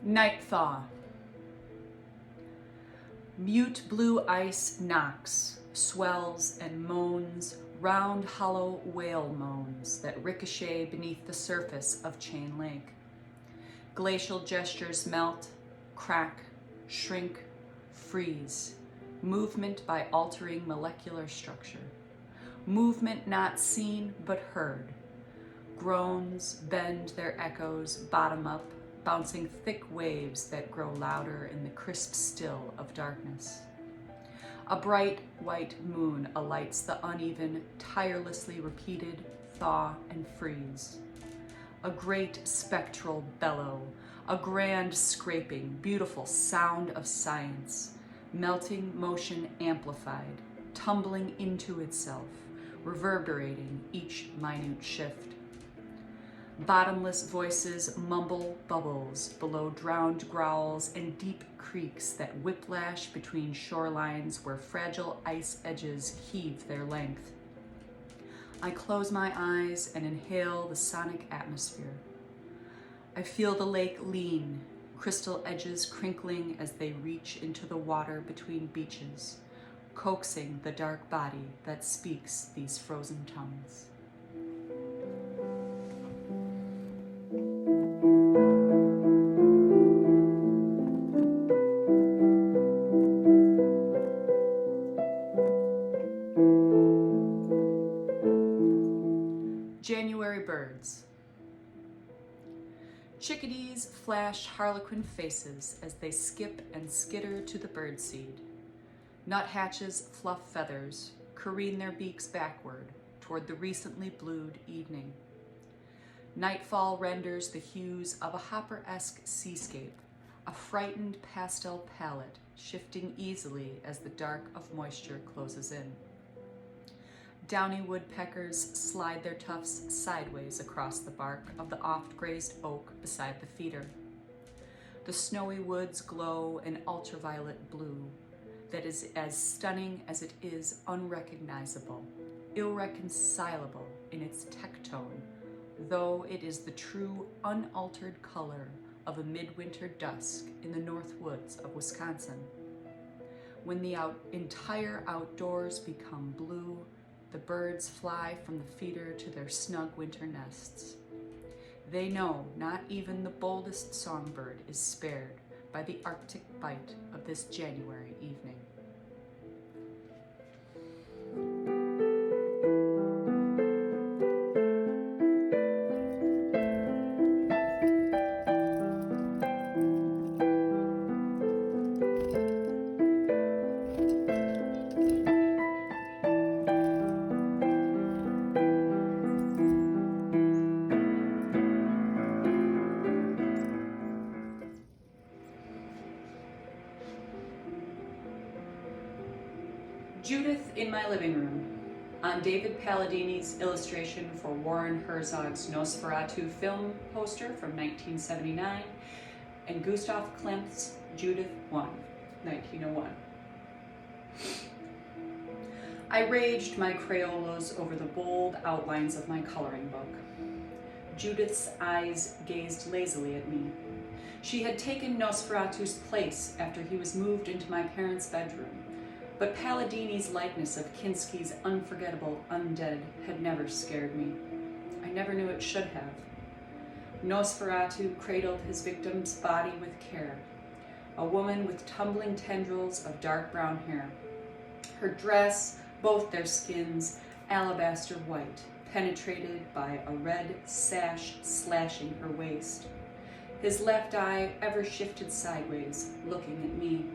Night Thaw. Mute blue ice knocks, swells and moans, round hollow whale moans that ricochet beneath the surface of Chain Lake. Glacial gestures melt, crack, shrink, freeze, movement by altering molecular structure. Movement not seen but heard. Groans bend their echoes bottom up, bouncing thick waves that grow louder in the crisp still of darkness. A bright white moon alights the uneven, tirelessly repeated thaw and freeze. A great spectral bellow, a grand scraping, beautiful sound of science, melting motion amplified, tumbling into itself, reverberating each minute shift. Bottomless voices mumble bubbles below drowned growls and deep creeks that whiplash between shorelines where fragile ice edges heave their length. I close my eyes and inhale the sonic atmosphere. I feel the lake lean, crystal edges crinkling as they reach into the water between beaches, coaxing the dark body that speaks these frozen tongues. January birds. Chickadees flash harlequin faces as they skip and skitter to the birdseed. Nuthatches fluff feathers, careen their beaks backward toward the recently blued evening. Nightfall renders the hues of a Hopper-esque seascape, a frightened pastel palette shifting easily as the dark of moisture closes in. Downy woodpeckers slide their tufts sideways across the bark of the oft-grazed oak beside the feeder. The snowy woods glow an ultraviolet blue that is as stunning as it is unrecognizable, irreconcilable in its tectone, though it is the true unaltered color of a midwinter dusk in the north woods of Wisconsin. When the entire outdoors become blue, the birds fly from the feeder to their snug winter nests. They know not even the boldest songbird is spared by the Arctic bite of this January evening. Judith in my living room, on David Palladini's illustration for Warren Herzog's Nosferatu film poster from 1979, and Gustav Klimt's Judith 1, 1901. I raged my Crayolas over the bold outlines of my coloring book. Judith's eyes gazed lazily at me. She had taken Nosferatu's place after he was moved into my parents' bedroom. But Palladini's likeness of Kinski's unforgettable undead had never scared me. I never knew it should have. Nosferatu cradled his victim's body with care, a woman with tumbling tendrils of dark brown hair. Her dress, both their skins, alabaster white, penetrated by a red sash slashing her waist. His left eye ever shifted sideways, looking at me.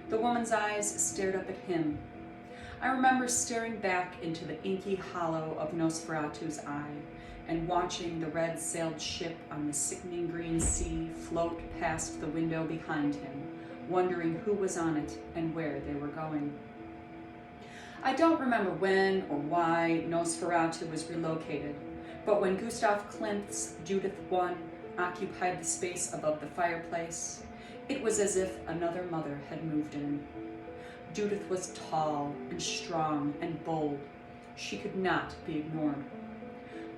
The woman's eyes stared up at him. I remember staring back into the inky hollow of Nosferatu's eye and watching the red-sailed ship on the sickening green sea float past the window behind him, wondering who was on it and where they were going. I don't remember when or why Nosferatu was relocated, but when Gustav Klimt's Judith I occupied the space above the fireplace, it was as if another mother had moved in. Judith was tall and strong and bold. She could not be ignored.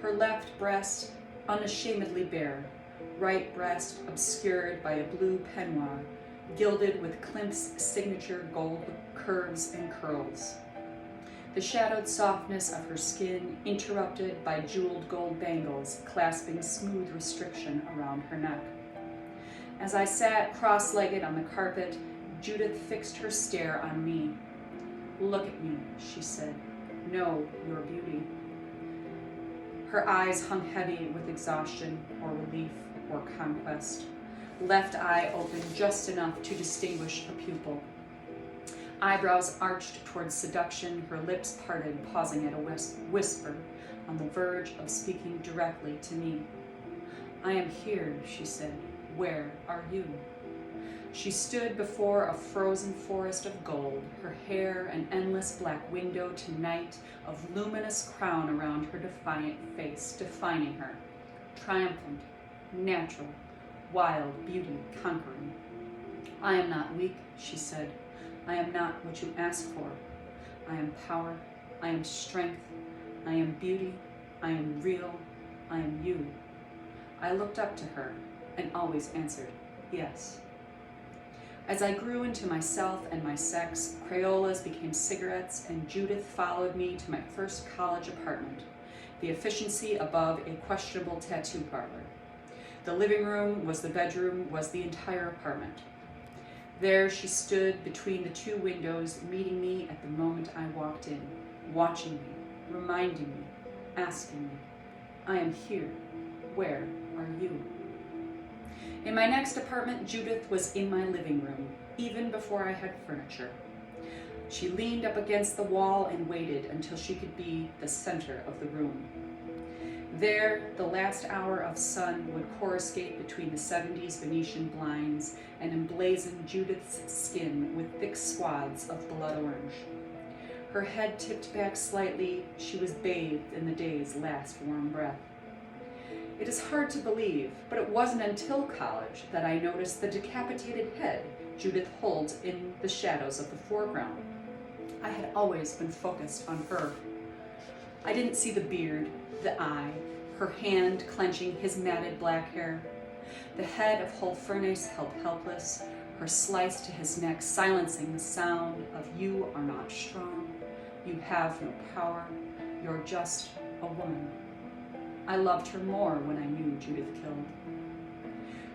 Her left breast unashamedly bare, right breast obscured by a blue peignoir, gilded with Klimt's signature gold curves and curls. The shadowed softness of her skin interrupted by jeweled gold bangles clasping smooth restriction around her neck. As I sat cross-legged on the carpet, Judith fixed her stare on me. "Look at me," she said. "Know your beauty." Her eyes hung heavy with exhaustion or relief or conquest. Left eye open just enough to distinguish a pupil. Eyebrows arched towards seduction, her lips parted, pausing at a whisper, on the verge of speaking directly to me. "I am here," she said. "Where are you?" She stood before a frozen forest of gold, her hair an endless black window to night of luminous crown around her defiant face, defining her. Triumphant, natural, wild beauty conquering. "I am not weak," she said. "I am not what you ask for. I am power. I am strength. I am beauty. I am real. I am you." I looked up to her and always answered, yes. As I grew into myself and my sex, Crayolas became cigarettes, and Judith followed me to my first college apartment, the efficiency above a questionable tattoo parlor. The living room was the bedroom, was the entire apartment. There she stood between the two windows, meeting me at the moment I walked in, watching me, reminding me, asking me, "I am here. Where are you?" In my next apartment, Judith was in my living room, even before I had furniture. She leaned up against the wall and waited until she could be the center of the room. There, the last hour of sun would coruscate between the 70s Venetian blinds and emblazon Judith's skin with thick swaths of blood orange. Her head tipped back slightly, she was bathed in the day's last warm breath. It is hard to believe, but it wasn't until college that I noticed the decapitated head Judith holds in the shadows of the foreground. I had always been focused on her. I didn't see the beard, the eye, her hand clenching his matted black hair. The head of Holofernes held helpless, her slice to his neck silencing the sound of "You are not strong, you have no power, you're just a woman." I loved her more when I knew Judith killed.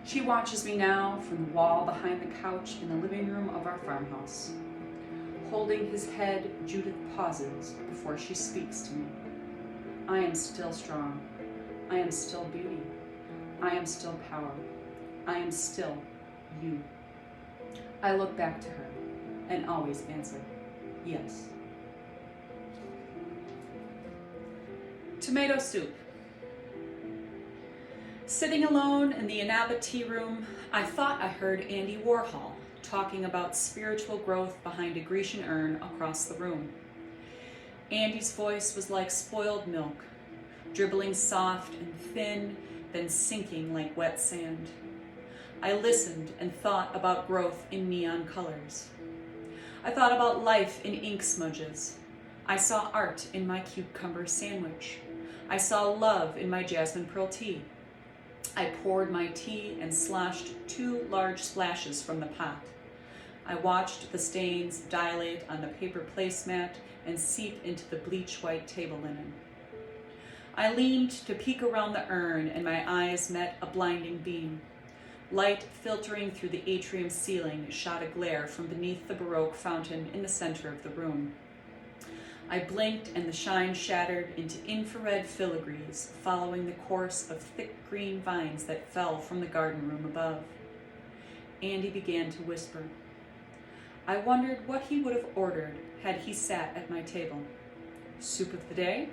She watches me now from the wall behind the couch in the living room of our farmhouse. Holding his head, Judith pauses before she speaks to me. "I am still strong. I am still beauty. I am still power. I am still you." I look back to her and always answer, yes. Tomato soup. Sitting alone in the Inaba tea room, I thought I heard Andy Warhol talking about spiritual growth behind a Grecian urn across the room. Andy's voice was like spoiled milk, dribbling soft and thin, then sinking like wet sand. I listened and thought about growth in neon colors. I thought about life in ink smudges. I saw art in my cucumber sandwich. I saw love in my jasmine pearl tea. I poured my tea and sloshed 2 large splashes from the pot. I watched the stains dilate on the paper placemat and seep into the bleach-white table linen. I leaned to peek around the urn, and my eyes met a blinding beam. Light filtering through the atrium ceiling shot a glare from beneath the Baroque fountain in the center of the room. I blinked, and the shine shattered into infrared filigrees, following the course of thick green vines that fell from the garden room above. Andy began to whisper. I wondered what he would have ordered had he sat at my table. Soup of the day?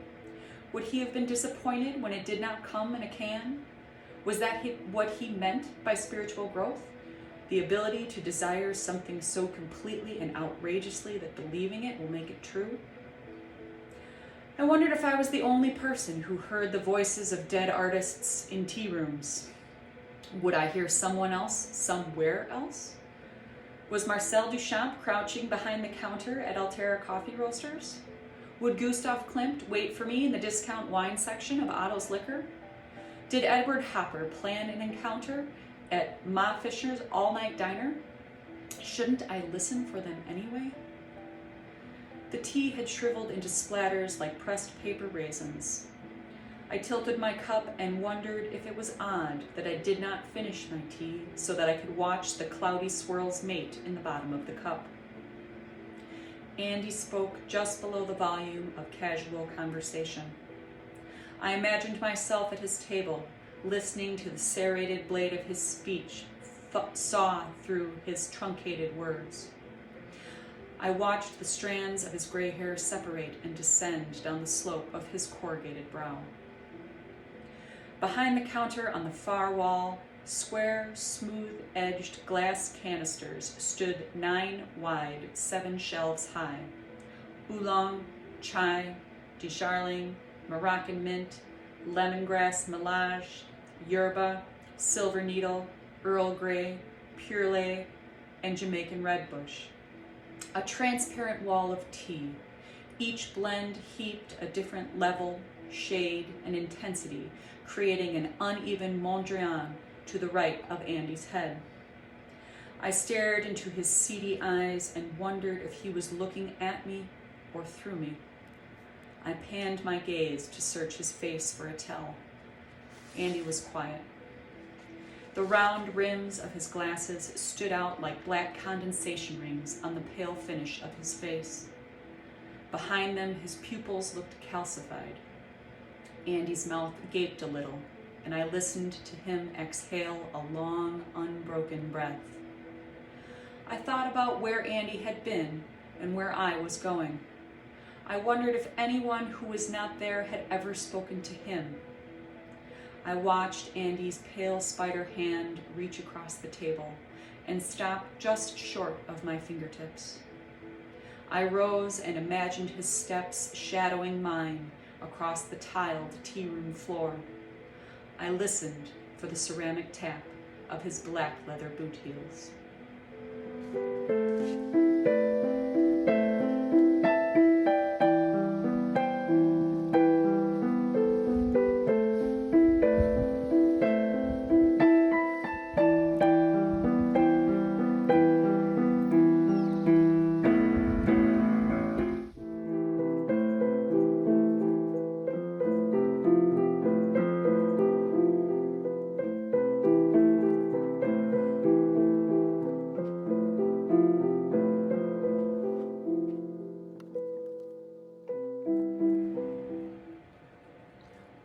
Would he have been disappointed when it did not come in a can? Was that what he meant by spiritual growth? The ability to desire something so completely and outrageously that believing it will make it true. I wondered if I was the only person who heard the voices of dead artists in tea rooms. Would I hear someone else, somewhere else? Was Marcel Duchamp crouching behind the counter at Altera Coffee Roasters? Would Gustav Klimt wait for me in the discount wine section of Otto's Liquor? Did Edward Hopper plan an encounter at Ma Fisher's all-night diner? Shouldn't I listen for them anyway? The tea had shriveled into splatters like pressed paper raisins. I tilted my cup and wondered if it was odd that I did not finish my tea so that I could watch the cloudy swirls mate in the bottom of the cup. Andy spoke just below the volume of casual conversation. I imagined myself at his table, listening to the serrated blade of his speech saw through his truncated words. I watched the strands of his gray hair separate and descend down the slope of his corrugated brow. Behind the counter on the far wall, square, smooth-edged glass canisters stood 9 wide, 7 shelves high. Oolong, chai, Disharling, Moroccan mint, lemongrass melange, yerba, silver needle, Earl Grey, Pure Lay, and Jamaican redbush. A transparent wall of tea. Each blend heaped a different level, shade, and intensity, creating an uneven Mondrian to the right of Andy's head. I stared into his seedy eyes and wondered if he was looking at me or through me. I panned my gaze to search his face for a tell. Andy was quiet. The round rims of his glasses stood out like black condensation rings on the pale finish of his face. Behind them, his pupils looked calcified. Andy's mouth gaped a little, and I listened to him exhale a long, unbroken breath. I thought about where Andy had been and where I was going. I wondered if anyone who was not there had ever spoken to him. I watched Andy's pale spider hand reach across the table and stop just short of my fingertips. I rose and imagined his steps shadowing mine across the tiled tea room floor. I listened for the ceramic tap of his black leather boot heels.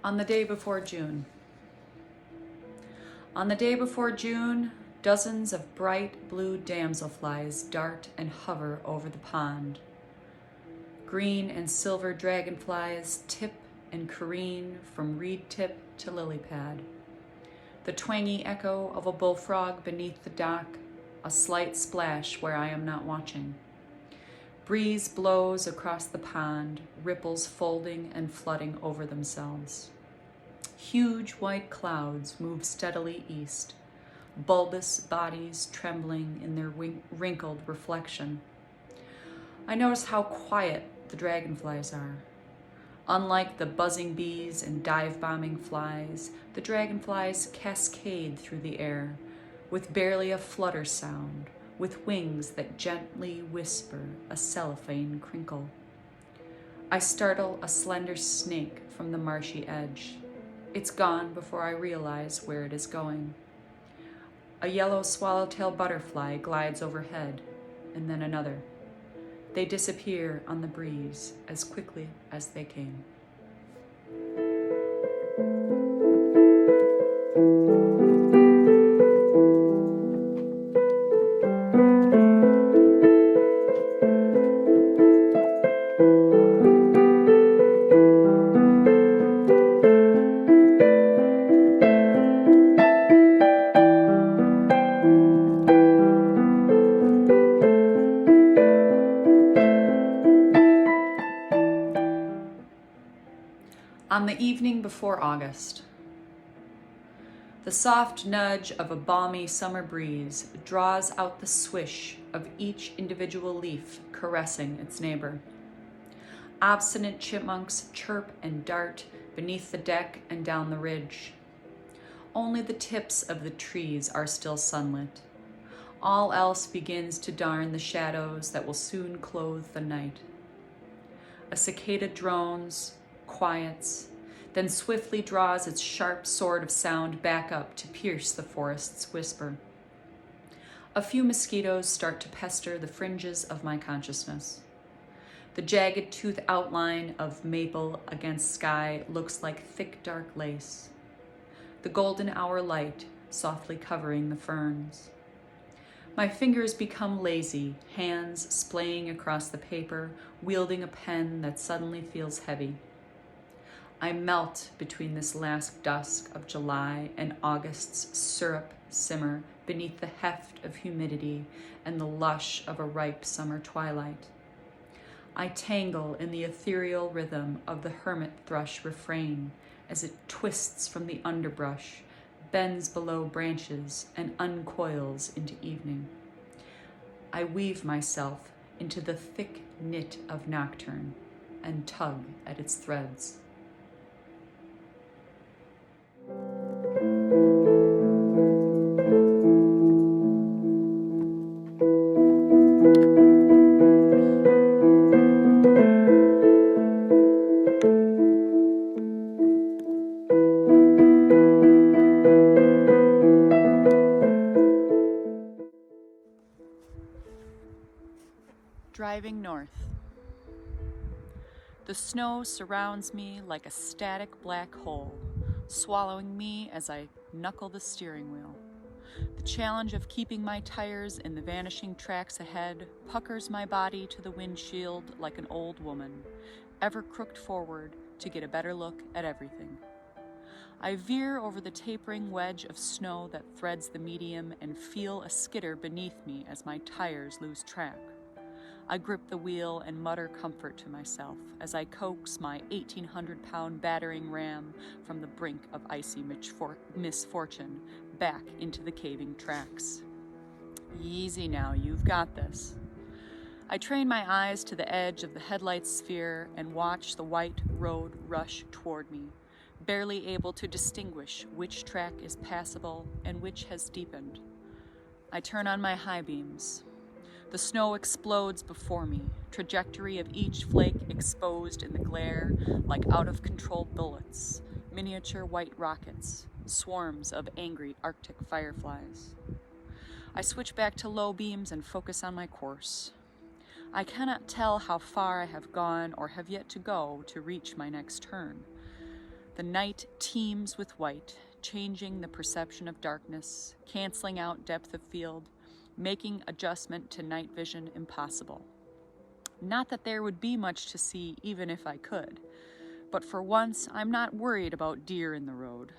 On the day before June. On the day before June, dozens of bright blue damselflies dart and hover over the pond. Green and silver dragonflies tip and careen from reed tip to lily pad. The twangy echo of a bullfrog beneath the dock, a slight splash where I am not watching. Breeze blows across the pond, ripples folding and flooding over themselves. Huge white clouds move steadily east, bulbous bodies trembling in their wrinkled reflection. I notice how quiet the dragonflies are. Unlike the buzzing bees and dive-bombing flies, the dragonflies cascade through the air, with barely a flutter sound, with wings that gently whisper a cellophane crinkle. I startle a slender snake from the marshy edge. It's gone before I realize where it is going. A yellow swallowtail butterfly glides overhead, and then another. They disappear on the breeze as quickly as they came. On the evening before August, the soft nudge of a balmy summer breeze draws out the swish of each individual leaf caressing its neighbor. Obstinate chipmunks chirp and dart beneath the deck and down the ridge. Only the tips of the trees are still sunlit. All else begins to darn the shadows that will soon clothe the night. A cicada drones, quiets, then swiftly draws its sharp sword of sound back up to pierce the forest's whisper. A few mosquitoes start to pester the fringes of my consciousness. The jagged tooth outline of maple against sky looks like thick dark lace. The golden hour light softly covering the ferns. My fingers become lazy, hands splaying across the paper, wielding a pen that suddenly feels heavy. I melt between this last dusk of July and August's syrup simmer beneath the heft of humidity and the lush of a ripe summer twilight. I tangle in the ethereal rhythm of the hermit thrush refrain as it twists from the underbrush, bends below branches, and uncoils into evening. I weave myself into the thick knit of nocturne and tug at its threads. Driving north. The snow surrounds me like a static black hole, swallowing me as I knuckle the steering wheel. The challenge of keeping my tires in the vanishing tracks ahead puckers my body to the windshield like an old woman, ever crooked forward to get a better look at everything. I veer over the tapering wedge of snow that threads the medium and feel a skitter beneath me as my tires lose track. I grip the wheel and mutter comfort to myself as I coax my 1,800-pound battering ram from the brink of icy misfortune back into the caving tracks. Easy now, you've got this. I train my eyes to the edge of the headlight sphere and watch the white road rush toward me, barely able to distinguish which track is passable and which has deepened. I turn on my high beams. The snow explodes before me, trajectory of each flake exposed in the glare like out-of-control bullets, miniature white rockets, swarms of angry Arctic fireflies. I switch back to low beams and focus on my course. I cannot tell how far I have gone or have yet to go to reach my next turn. The night teems with white, changing the perception of darkness, canceling out depth of field, making adjustment to night vision impossible. Not that there would be much to see even if I could, but for once I'm not worried about deer in the road.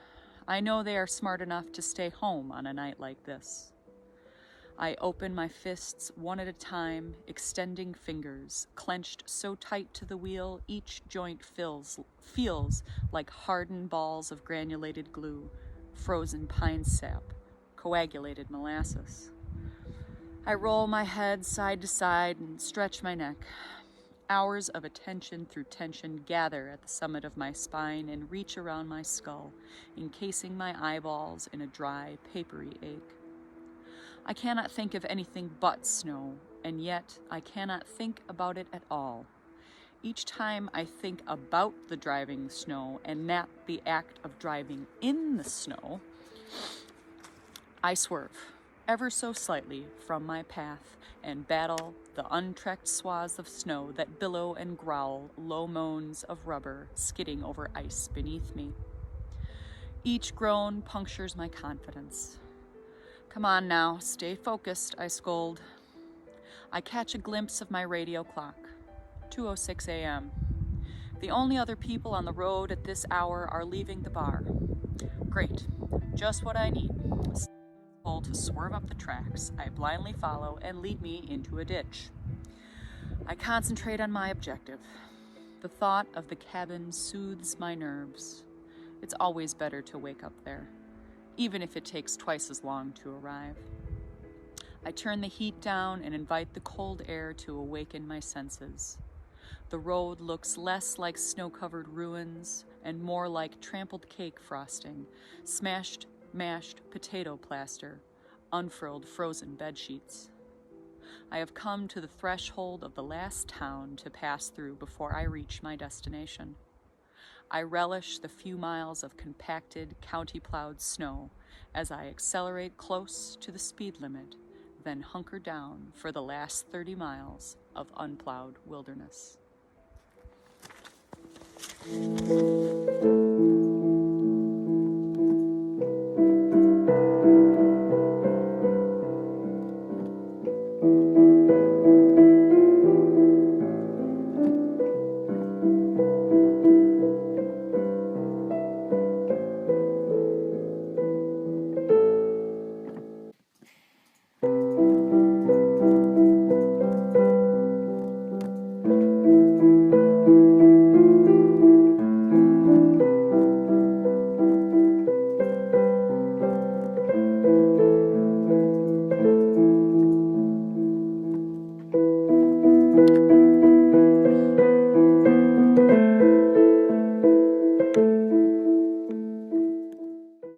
I know they are smart enough to stay home on a night like this. I open my fists one at a time, extending fingers, clenched so tight to the wheel each joint feels like hardened balls of granulated glue, frozen pine sap, coagulated molasses. I roll my head side to side and stretch my neck. Hours of attention through tension gather at the summit of my spine and reach around my skull, encasing my eyeballs in a dry, papery ache. I cannot think of anything but snow, and yet I cannot think about it at all. Each time I think about the driving snow and not the act of driving in the snow, I swerve, ever so slightly, from my path and battle the untrekked swaths of snow that billow and growl low moans of rubber skidding over ice beneath me. Each groan punctures my confidence. Come on now, stay focused, I scold. I catch a glimpse of my radio clock. 2:06 a.m. The only other people on the road at this hour are leaving the bar. Great, just what I need. To swerve up the tracks I blindly follow and lead me into a ditch. I concentrate on my objective. The thought of the cabin soothes my nerves. It's always better to wake up there, even if it takes twice as long to arrive. I turn the heat down and invite the cold air to awaken my senses. The road looks less like snow-covered ruins and more like trampled cake frosting, smashed, mashed potato plaster, unfurled frozen bed sheets. I have come to the threshold of the last town to pass through before I reach my destination. I relish the few miles of compacted, county-plowed snow as I accelerate close to the speed limit, then hunker down for the last 30 miles of unplowed wilderness.